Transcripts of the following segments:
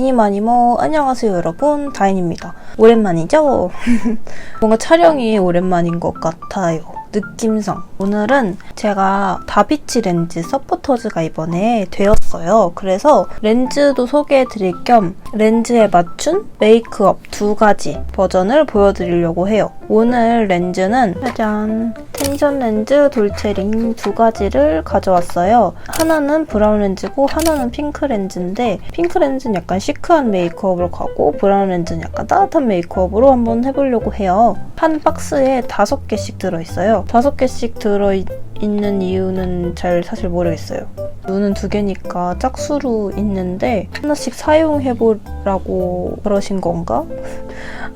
이니마니모 안녕하세요 여러분, 다인입니다. 오랜만이죠? 뭔가 촬영이 오랜만인 것 같아요. 느낌상. 오늘은 제가 다비치 렌즈 서포터즈가 이번에 되었어요. 그래서 렌즈도 소개해드릴 겸 렌즈에 맞춘 메이크업 2가지 버전을 보여드리려고 해요. 오늘 렌즈는 짜잔! 텐션 렌즈 돌체링 2가지를 가져왔어요. 하나는 브라운 렌즈고 하나는 핑크 렌즈인데 핑크 렌즈는 약간 시크한 메이크업으로 가고 브라운 렌즈는 약간 따뜻한 메이크업으로 한번 해보려고 해요. 한 박스에 5개씩 들어있어요. 5개씩 들어있는 이유는 잘 사실 모르겠어요. 눈은 2개니까 짝수로 있는데 하나씩 사용해보라고 그러신 건가?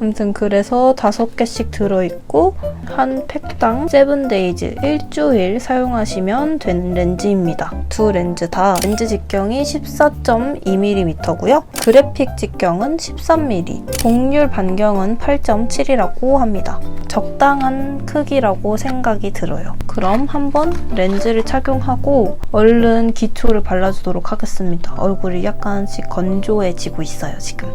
아무튼 그래서 5개씩 들어있고 한 팩당 7days, 일주일 사용하시면 되는 렌즈입니다. 두 렌즈 다 렌즈 직경이 14.2mm고요. 그래픽 직경은 13mm, 곡률 반경은 8.7이라고 합니다. 적당한 크기라고 생각이 들어요. 그럼 한번 렌즈를 착용하고 얼른 기초를 발라주도록 하겠습니다. 얼굴이 약간씩 건조해지고 있어요, 지금.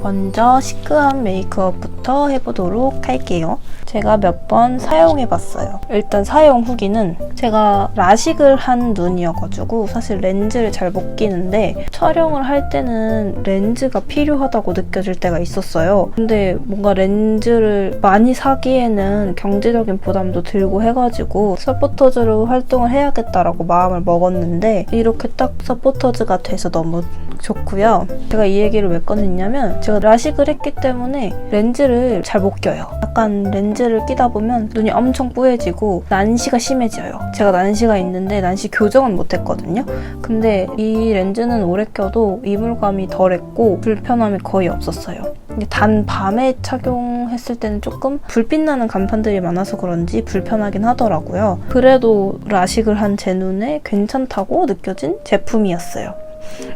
먼저 시크한 메이크업부터 해보도록 할게요. 제가 몇 번 사용해봤어요. 일단 사용 후기는 제가 라식을 한 눈이어가지고 사실 렌즈를 잘 못 끼는데 촬영을 할 때는 렌즈가 필요하다고 느껴질 때가 있었어요. 근데 뭔가 렌즈를 많이 사기에는 경제적인 부담도 들고 해가지고 서포터즈로 활동을 해야겠다라고 마음을 먹었는데 이렇게 딱 서포터즈가 돼서 너무 좋고요. 제가 이 얘기를 왜 꺼냈냐면 제가 라식을 했기 때문에 렌즈를 잘 못 껴요. 약간 렌즈를 끼다 보면 눈이 엄청 뿌얘지고 난시가 심해져요. 제가 난시가 있는데 난시 교정은 못했거든요. 근데 이 렌즈는 오래 껴도 이물감이 덜했고 불편함이 거의 없었어요. 단 밤에 착용했을 때는 조금 불빛 나는 간판들이 많아서 그런지 불편하긴 하더라고요. 그래도 라식을 한 제 눈에 괜찮다고 느껴진 제품이었어요.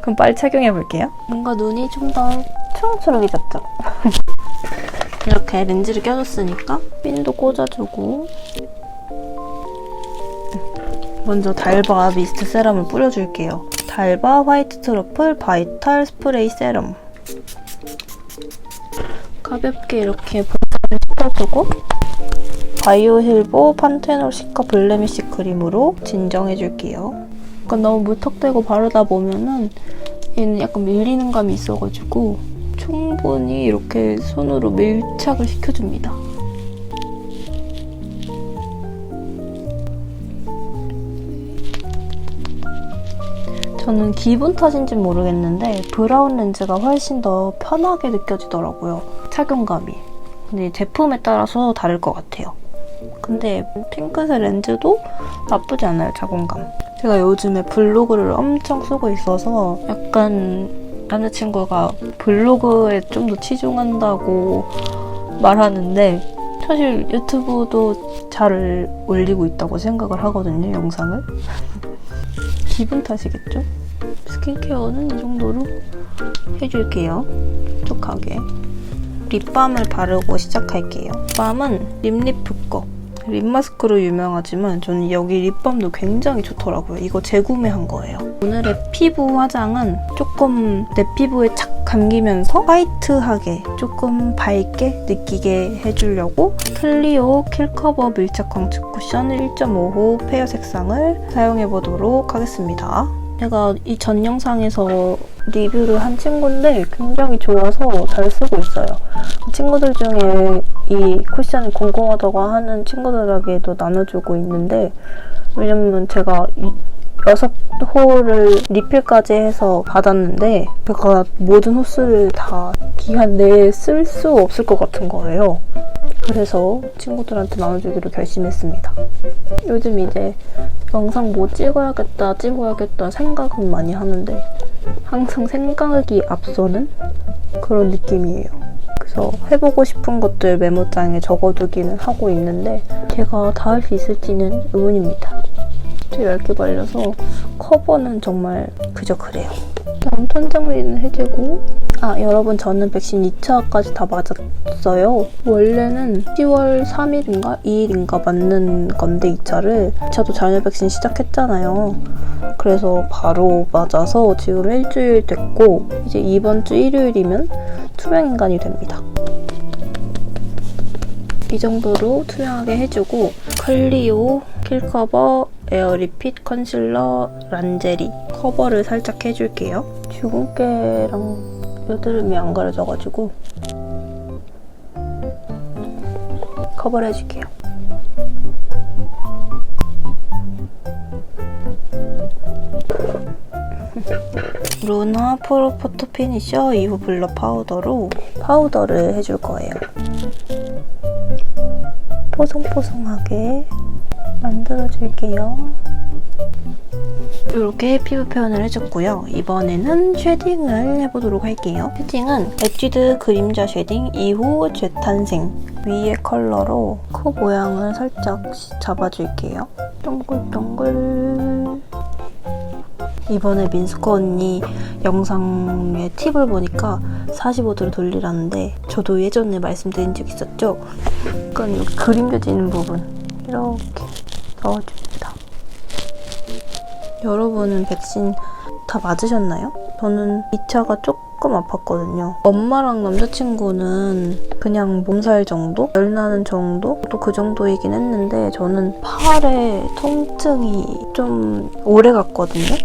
그럼 빨리 착용해볼게요. 뭔가 눈이 좀 더 초롱초롱해졌죠? 이렇게 렌즈를 껴줬으니까 핀도 꽂아주고 먼저 달바 미스트 세럼을 뿌려줄게요. 달바 화이트 트러플 바이탈 스프레이 세럼 가볍게 이렇게 볼살을 씻어주고 바이오 힐보 판테놀 시카 블레미시 크림으로 진정해줄게요. 약간 너무 무턱대고 바르다 보면은 얘는 약간 밀리는 감이 있어가지고 충분히 이렇게 손으로 밀착을 시켜줍니다. 저는 기분 탓인지는 모르겠는데 브라운 렌즈가 훨씬 더 편하게 느껴지더라고요. 착용감이. 근데 제품에 따라서 다를 것 같아요. 근데 핑크색 렌즈도 나쁘지 않아요, 착용감. 제가 요즘에 블로그를 엄청 쓰고 있어서 약간 남자친구가 블로그에 좀 더 치중한다고 말하는데 사실 유튜브도 잘 올리고 있다고 생각을 하거든요, 영상을. 기분 탓이겠죠? 스킨케어는 이 정도로 해줄게요. 촉촉하게. 립밤을 바르고 시작할게요. 립밤은 립리프 거. 립마스크로 유명하지만 저는 여기 립밤도 굉장히 좋더라고요. 이거 재구매한 거예요. 오늘의 피부 화장은 조금 내 피부에 착 감기면서 화이트하게 조금 밝게 느끼게 해주려고 클리오 킬커버 밀착 광축 쿠션 1.5호 페어 색상을 사용해보도록 하겠습니다. 제가 이 전 영상에서 리뷰를 한 친구인데 굉장히 좋아서 잘 쓰고 있어요. 친구들 중에 이 쿠션이 궁금하다고 하는 친구들에게도 나눠주고 있는데 왜냐면 제가 6호를 리필까지 해서 받았는데 제가 모든 호스를 다 기한 내에 쓸 수 없을 것 같은 거예요. 그래서 친구들한테 나눠주기로 결심했습니다. 요즘 이제 영상 뭐 찍어야겠다 생각은 많이 하는데 항상 생각이 앞서는 그런 느낌이에요. 그래서 해보고 싶은 것들 메모장에 적어두기는 하고 있는데 제가 다 할 수 있을지는 의문입니다. 또 얇게 발려서 커버는 정말 그저 그래요. 다음 톤 정리는 해주고 여러분 저는 백신 2차까지 다 맞았어요. 원래는 10월 3일인가 2일인가 맞는 건데 2차를 저도 잔여 백신 시작했잖아요. 그래서 바로 맞아서 지금 일주일 됐고 이제 이번 주 일요일이면 투명인간이 됩니다. 이 정도로 투명하게 해주고 클리오, 킬커버, 에어리핏, 컨실러, 란제리 커버를 살짝 해줄게요. 주근깨랑 여드름이 안 가려져가지고 커버를 해줄게요. 루나 프로 포토 피니셔 2호 블러 파우더로 파우더를 해줄 거예요. 뽀송뽀송하게 만들어줄게요. 이렇게 피부 표현을 해줬고요. 이번에는 쉐딩을 해보도록 할게요. 쉐딩은 에뛰드 그림자 쉐딩 2호 재탄생 위의 컬러로 코 모양을 살짝 잡아줄게요. 동글동글. 이번에 민스코 언니 영상의 팁을 보니까 45도로 돌리라는데 저도 예전에 말씀드린 적 있었죠? 약간 여기 그림겨지는 부분 이렇게 넣어줍니다. 여러분은 백신 다 맞으셨나요? 저는 2차가 조금 아팠거든요. 엄마랑 남자친구는 그냥 몸살 정도? 열나는 정도? 또 그 정도이긴 했는데 저는 팔에 통증이 좀 오래 갔거든요.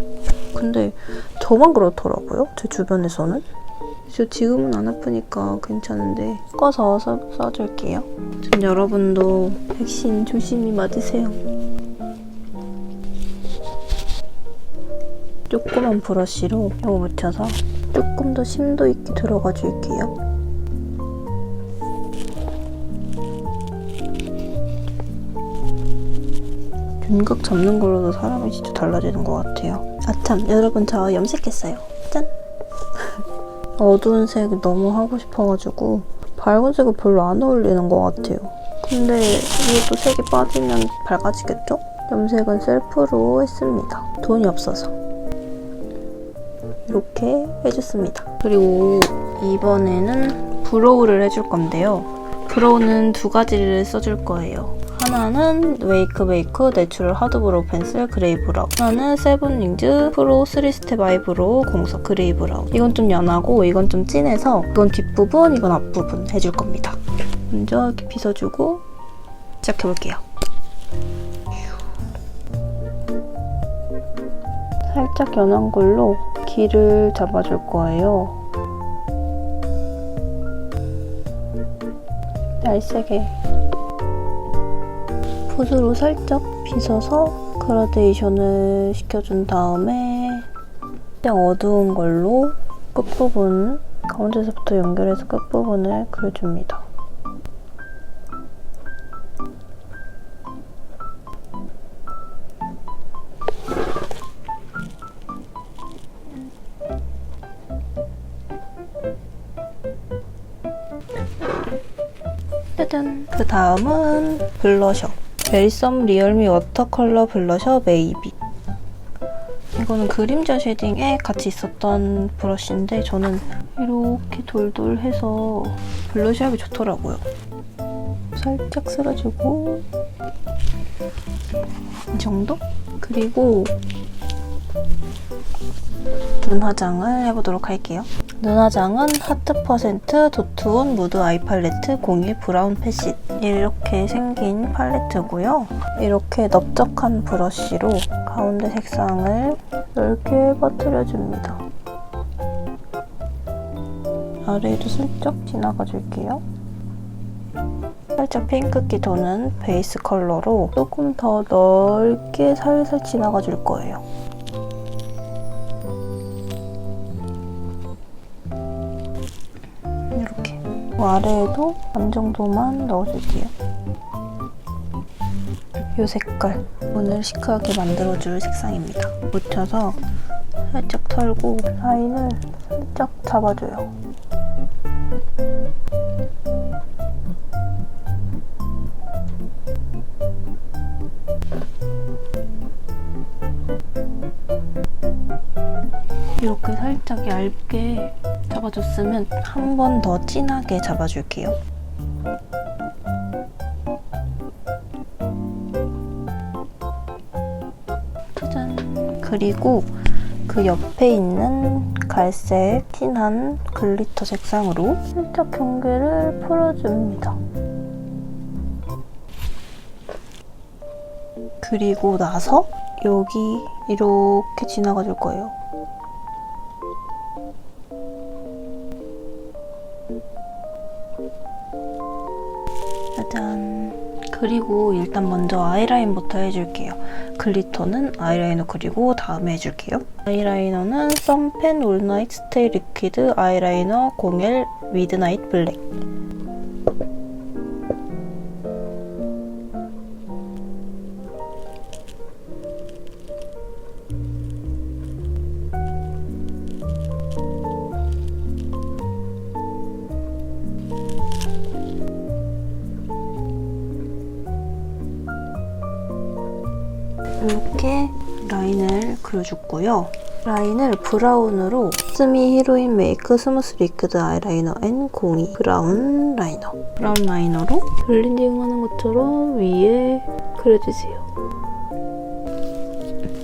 근데 저만 그렇더라고요. 제 주변에서는. 저 지금은 안 아프니까 괜찮은데 섞어서 써줄게요. 전 여러분도 백신 조심히 맞으세요. 조그만 브러쉬로 이거 묻혀서 조금 더 심도 있게 들어가 줄게요. 윤곽 잡는 걸로도 사람이 진짜 달라지는 것 같아요. 아참, 여러분 저 염색했어요. 짠! 어두운 색이 너무 하고 싶어가지고 밝은 색은 별로 안 어울리는 것 같아요. 근데 이게 또 색이 빠지면 밝아지겠죠? 염색은 셀프로 했습니다. 돈이 없어서. 이렇게 해줬습니다. 그리고 이번에는 브로우를 해줄 건데요. 브로우는 두 가지를 써줄 거예요. 하나는 웨이크메이크 내추럴 하드 브로우 펜슬 그레이 브라운, 하나는 세븐윙즈 프로 3스텝 아이브로우 공석 그레이 브라운. 이건 좀 연하고 이건 좀 진해서 이건 뒷부분, 이건 앞부분 해줄 겁니다. 먼저 이렇게 빗어주고 시작해볼게요. 살짝 연한 걸로 길을 잡아줄 거예요. 날색에 붓으로 살짝 빗어서 그라데이션을 시켜준 다음에 그냥 어두운 걸로 끝부분, 가운데서부터 연결해서 끝부분을 그려줍니다. 짜잔! 그 다음은 블러셔. 베리썸 리얼미 워터컬러 블러셔 메이비. 이거는 그림자 쉐딩에 같이 있었던 브러쉬인데 저는 이렇게 돌돌해서 블러셔하기 좋더라고요. 살짝 쓸어주고 이 정도? 그리고 눈 화장을 해보도록 할게요. 눈 화장은 하트 퍼센트 도트온 무드 아이 팔레트 01 브라운 패시. 이렇게 생긴 팔레트고요. 이렇게 넓적한 브러쉬로 가운데 색상을 넓게 퍼뜨려줍니다. 아래에도 슬쩍 지나가줄게요. 살짝 핑크기 도는 베이스 컬러로 조금 더 넓게 살살 지나가줄 거예요. 이렇게 아래에도 반 정도만 넣어줄게요. 이 색깔 오늘 시크하게 만들어줄 색상입니다. 묻혀서 살짝 털고 라인을 살짝 잡아줘요. 이렇게 살짝 얇게 잡아줬으면 한 번 더 진하게 잡아줄게요. 짜잔! 그리고 그 옆에 있는 갈색 진한 글리터 색상으로 살짝 경계를 풀어줍니다. 그리고 나서 여기 이렇게 지나가 줄 거예요. 짜잔! 그리고 일단 먼저 아이라인부터 해줄게요. 글리터는 아이라이너 그리고 다음에 해줄게요. 아이라이너는 썸펜 올나잇 스테이 리퀴드 아이라이너 01 미드나잇 블랙. 이렇게 라인을 그려줬고요. 라인을 브라운으로 스미 히로인 메이크 스무스 리퀴드 아이라이너 N02 브라운 라이너. 브라운 라이너로 블렌딩 하는 것처럼 위에 그려주세요.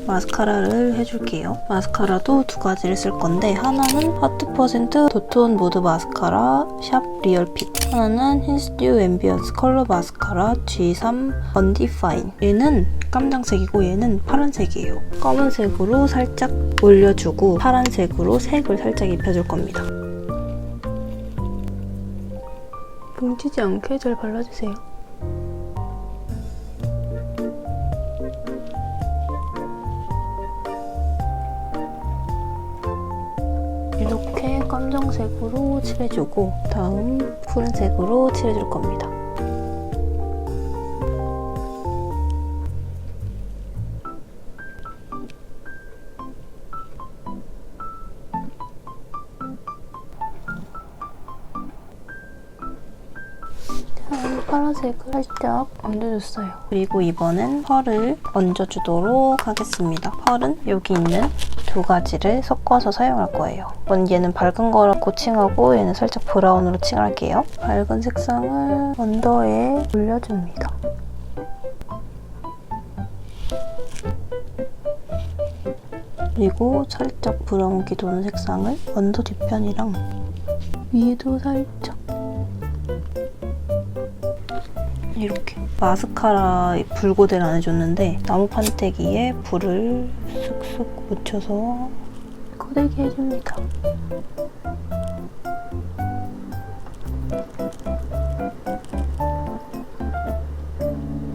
마스카라를 해줄게요. 마스카라도 두 가지를 쓸 건데 하나는 하트 퍼센트 도톤 무드 마스카라 샵 리얼핏, 하나는 힌스듀 앰비언스 컬러 마스카라 G3 언디파인. 얘는 깜장색이고 얘는 파란색이에요. 검은색으로 살짝 올려주고 파란색으로 색을 살짝 입혀줄 겁니다. 뭉치지 않게 잘 발라주세요. 이렇게 검정색으로 칠해주고 다음 푸른색으로 칠해줄 겁니다. 파란색을 살짝 얹어줬어요. 그리고 이번엔 펄을 얹어주도록 하겠습니다. 펄은 여기 있는 두 가지를 섞어서 사용할 거예요. 얘는 밝은 거로 칭하고 얘는 살짝 브라운으로 칭할게요. 밝은 색상을 언더에 올려줍니다. 그리고 살짝 브라운기 도는 색상을 언더 뒤편이랑 위에도 살짝 이렇게. 마스카라 불고데를 안 해줬는데 나무 판때기에 불을 쓱쓱 묻혀서 고데기 해줍니다.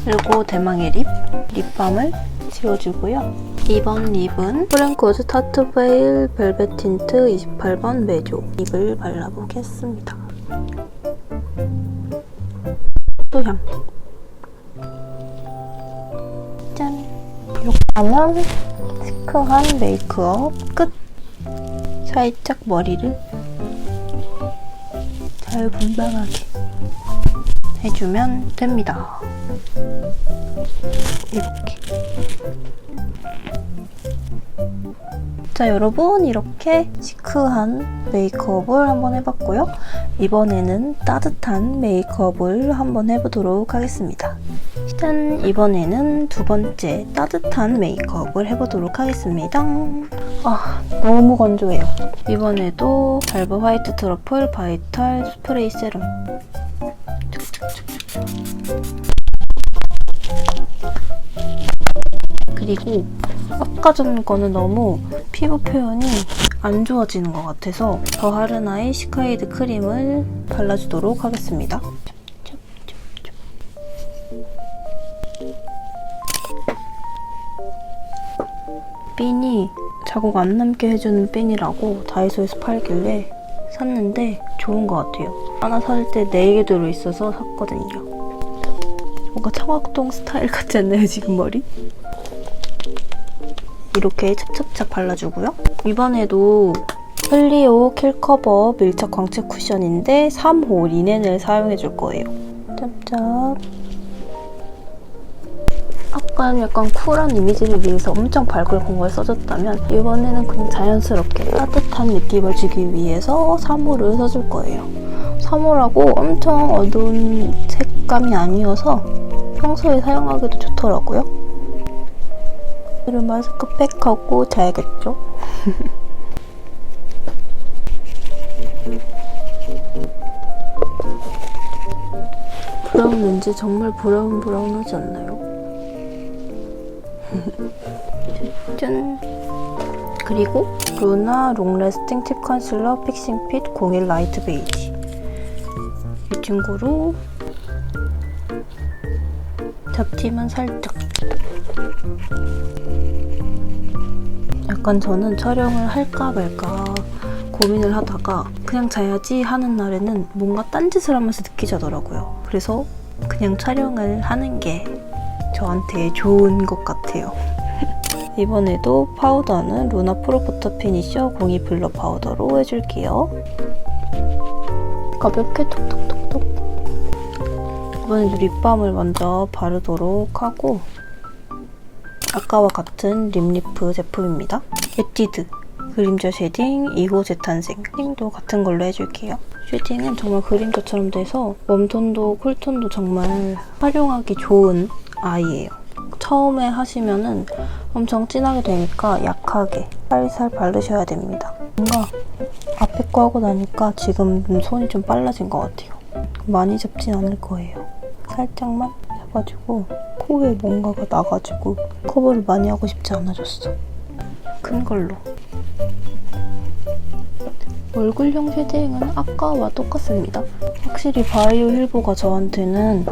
그리고 대망의 립밤을 지워주고요. 이번 립은 프랭코즈 타투 베일 벨벳 틴트 28번 메조 립을 발라보겠습니다. 향. 짠! 이렇게 하면 시크한 메이크업 끝! 살짝 머리를 잘 분방하게 해주면 됩니다. 이렇게. 자, 여러분 이렇게 시크한 메이크업을 한번 해봤고요. 이번에는 따뜻한 메이크업을 한번 해보도록 하겠습니다. 짠! 이번에는 두 번째 따뜻한 메이크업을 해보도록 하겠습니다. 너무 건조해요. 이번에도 발버 화이트 트러플 바이탈 스프레이 세럼. 그리고 아까 전 거는 너무 피부 표현이 안 좋아지는 것 같아서 더 하르나의 시카이드 크림을 발라주도록 하겠습니다. 핀이 자국 안 남게 해주는 핀이라고 다이소에서 팔길래 샀는데 좋은 것 같아요. 하나 살 때 4개 들어있어서 샀거든요. 뭔가 청학동 스타일 같지 않나요, 지금 머리? 이렇게 찹찹찹 발라주고요. 이번에도 클리오 킬커버 밀착 광채 쿠션인데 3호 리넨을 사용해줄 거예요. 짭짭. 약간 쿨한 이미지를 위해서 엄청 밝을 공을 써줬다면 이번에는 그냥 자연스럽게 따뜻한 느낌을 주기 위해서 3호를 써줄 거예요. 3호라고 엄청 어두운 색감이 아니어서 평소에 사용하기도 좋더라고요. 오늘은 마스크팩하고 자야겠죠? 브라운 렌즈 정말 브라운하지 않나요? 짠! 그리고 루나 롱래스팅 팁 컨실러 픽싱 핏 01 라이트 베이지. 이 친구로 잡티만 살짝. 약간 저는 촬영을 할까 말까 고민을 하다가 그냥 자야지 하는 날에는 뭔가 딴짓을 하면서 늦게 자더라고요. 그래서 그냥 촬영을 하는 게 저한테 좋은 것 같아요. 이번에도 파우더는 루나 프로포터 피니셔 02 블러 파우더로 해줄게요. 가볍게 톡톡톡톡. 이번엔 립밤을 먼저 바르도록 하고 아까와 같은 립리프 제품입니다. 에뛰드 그림자 쉐딩 2호 재탄생. 쉐딩도 같은 걸로 해줄게요. 쉐딩은 정말 그림자처럼 돼서 웜톤도 쿨톤도 정말 활용하기 좋은 아이예요. 처음에 하시면은 엄청 진하게 되니까 약하게 살살 바르셔야 됩니다. 뭔가 앞에 거 하고 나니까 지금 손이 좀 빨라진 것 같아요. 많이 잡진 않을 거예요. 살짝만 잡아주고 코에 뭔가가 나가지고 커버를 많이 하고 싶지 않아졌어. 큰 걸로. 얼굴형 쉐딩은 아까와 똑같습니다. 확실히 바이오 힐보가 저한테는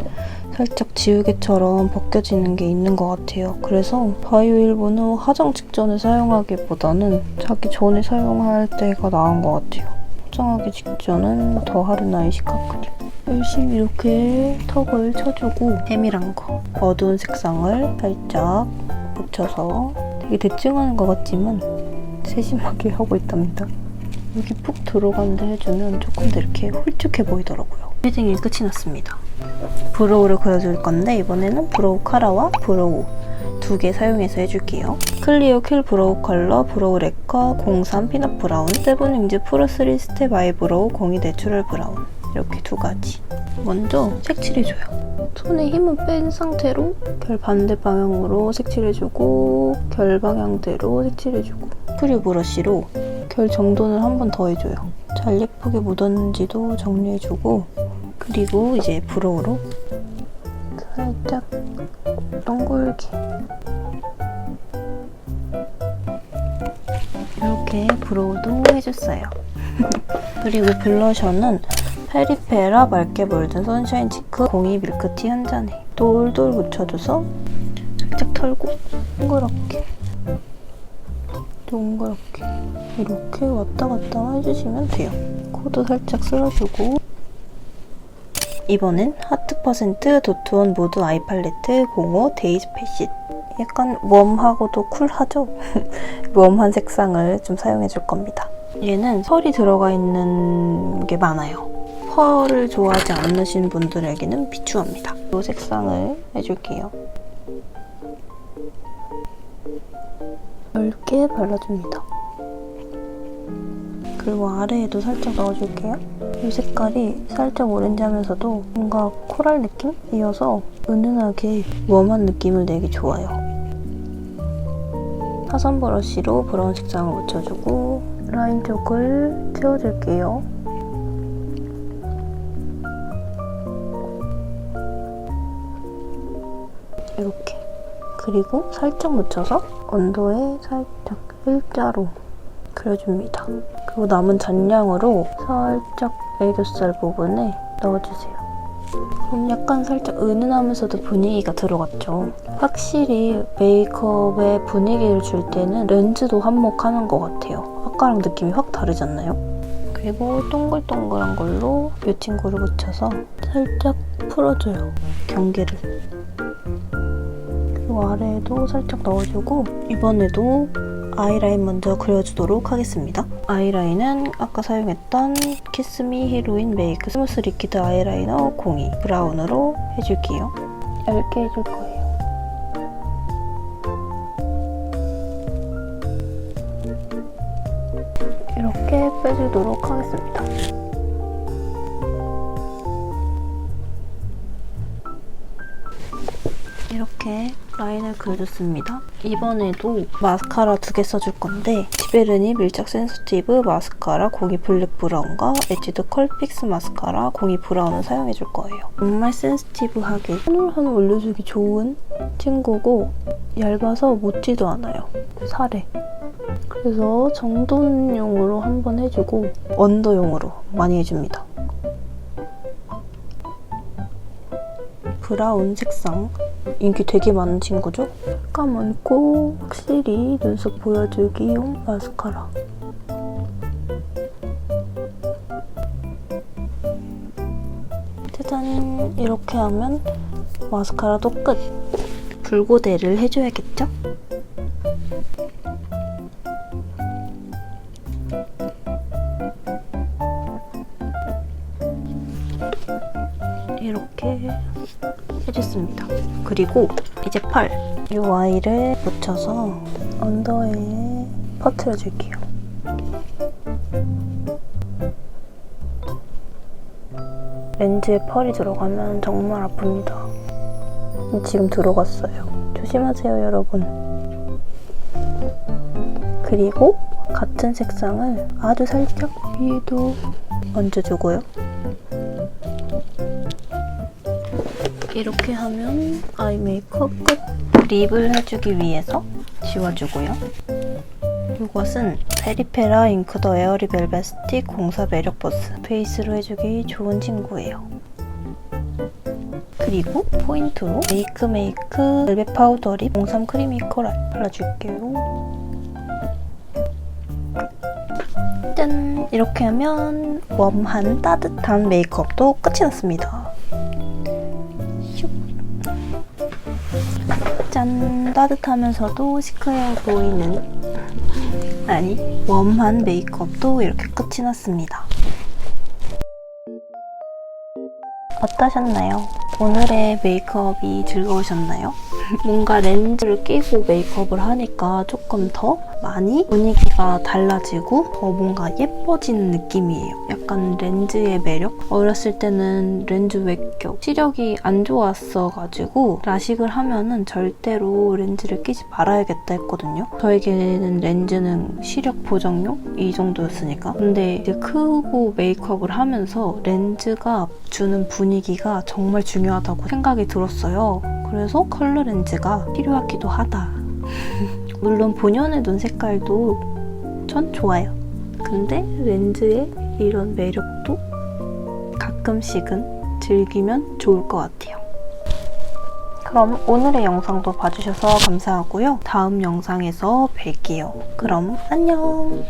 살짝 지우개처럼 벗겨지는 게 있는 것 같아요. 그래서 바이오 힐보는 화장 직전에 사용하기보다는 자기 전에 사용할 때가 나은 것 같아요. 화장하기 직전은 더 하른 아이시카 크림. 열심히 이렇게 턱을 쳐주고 세밀한 거, 어두운 색상을 살짝 묻혀서 되게 대충 하는 것 같지만 세심하게 하고 있답니다. 여기 푹 들어가는데 해주면 조금 더 이렇게 홀쭉해 보이더라고요. 쉐딩이 끝이 났습니다. 브로우를 그려줄 건데 이번에는 브로우 카라와 브로우 두 개 사용해서 해줄게요. 클리오 킬 브로우 컬러 브로우 레커 03 피넛 브라운 세븐윙즈 프로 3 스텝 아이브로우 02 내추럴 브라운 이렇게 두 가지. 먼저 색칠해줘요. 손에 힘은 뺀 상태로 결 반대 방향으로 색칠해주고 결 방향대로 색칠해주고 프리 브러쉬로 결 정돈을 한 번 더 해줘요. 잘 예쁘게 묻었는지도 정리해주고 그리고 이제 브로우로 살짝 동글게 이렇게 브로우도 해줬어요. 그리고 블러셔는 페리페라 맑게 물든 선샤인 치크 02 밀크티 한 잔에 돌돌 묻혀줘서 살짝 털고 동그랗게 이렇게 왔다 갔다 해주시면 돼요. 코도 살짝 쓸어주고 이번엔 하트 퍼센트 도트온 무드 아이 팔레트 05 데이즈 패시. 약간 웜하고도 쿨하죠? 웜한 색상을 좀 사용해줄 겁니다. 얘는 펄이 들어가 있는 게 많아요. 펄을 좋아하지 않으신 분들에게는 비추합니다. 이 색상을 해줄게요. 넓게 발라줍니다. 그리고 아래에도 살짝 넣어줄게요. 이 색깔이 살짝 오렌지하면서도 뭔가 코랄 느낌이어서 은은하게 웜한 느낌을 내기 좋아요. 사선 브러쉬로 브라운 색상을 묻혀주고 라인 쪽을 채워줄게요. 이렇게. 그리고 살짝 묻혀서 언더에 살짝 일자로 그려줍니다. 그리고 남은 잔량으로 살짝 애교살 부분에 넣어주세요. 그럼 약간 살짝 은은하면서도 분위기가 들어갔죠. 확실히 메이크업에 분위기를 줄 때는 렌즈도 한몫하는 것 같아요. 아까랑 느낌이 확 다르지 않나요? 그리고 동글동글한 걸로 이 친구를 묻혀서 살짝 풀어줘요. 경계를. 그리고 아래에도 살짝 넣어주고 이번에도 아이라인 먼저 그려주도록 하겠습니다. 아이라인은 아까 사용했던 키스미 히로인 메이크 스무스 리퀴드 아이라이너 02 브라운으로 해줄게요. 얇게 해줄 거예요. 해주도록 하겠습니다. 이렇게 라인을 그려줬습니다. 이번에도 마스카라 2개 써줄 건데 지베르니 밀착 센서티브 마스카라 02 블랙 브라운과 에뛰드 컬 픽스 마스카라 02 브라운을 사용해줄 거예요. 정말 센시티브하게 한올 올려주기 좋은 친구고 얇아서 묻지도 않아요. 살에. 그래서 정돈용으로 한번 해주고 언더용으로 많이 해줍니다. 브라운 색상 인기 되게 많은 친구죠? 까맣고 확실히 눈썹 보여주기용 마스카라. 짜잔! 이렇게 하면 마스카라도 끝! 붉고대를 해줘야겠죠? 이렇게 해줬습니다. 그리고 이제 팔! 이 아이를 묻혀서 언더에 퍼트려줄게요. 렌즈에 펄이 들어가면 정말 아픕니다. 지금 들어갔어요. 조심하세요, 여러분. 그리고 같은 색상을 아주 살짝 위에도 얹어주고요. 이렇게 하면 아이 메이크업 끝! 립을 해주기 위해서 지워주고요. 이것은 페리페라 잉크 더 에어리 벨벳 스틱 04 매력 버스 베이스로 해주기 좋은 친구예요. 그리고 포인트로 메이크 벨벳 파우더 립 03 크리미 코랄 발라줄게요. 짠! 이렇게 하면 웜한 따뜻한 메이크업도 끝이 났습니다. 짠! 따뜻하면서도 시크해 보이는 아니 웜한 메이크업도 이렇게 끝이 났습니다. 어떠셨나요? 오늘의 메이크업이 즐거우셨나요? 뭔가 렌즈를 끼고 메이크업을 하니까 조금 더 많이 분위기가 달라지고 더 뭔가 예뻐지는 느낌이에요. 약간 렌즈의 매력? 어렸을 때는 렌즈 외격, 시력이 안 좋았어가지고 라식을 하면은 절대로 렌즈를 끼지 말아야겠다 했거든요. 저에게는 렌즈는 시력 보정용? 이 정도였으니까. 근데 이제 크고 메이크업을 하면서 렌즈가 주는 분위기가 정말 중요하다고 생각이 들었어요. 그래서 컬러 렌즈가 필요하기도 하다. 물론 본연의 눈 색깔도 전 좋아요. 근데 렌즈의 이런 매력도 가끔씩은 즐기면 좋을 것 같아요. 그럼 오늘의 영상도 봐주셔서 감사하고요. 다음 영상에서 뵐게요. 그럼 안녕!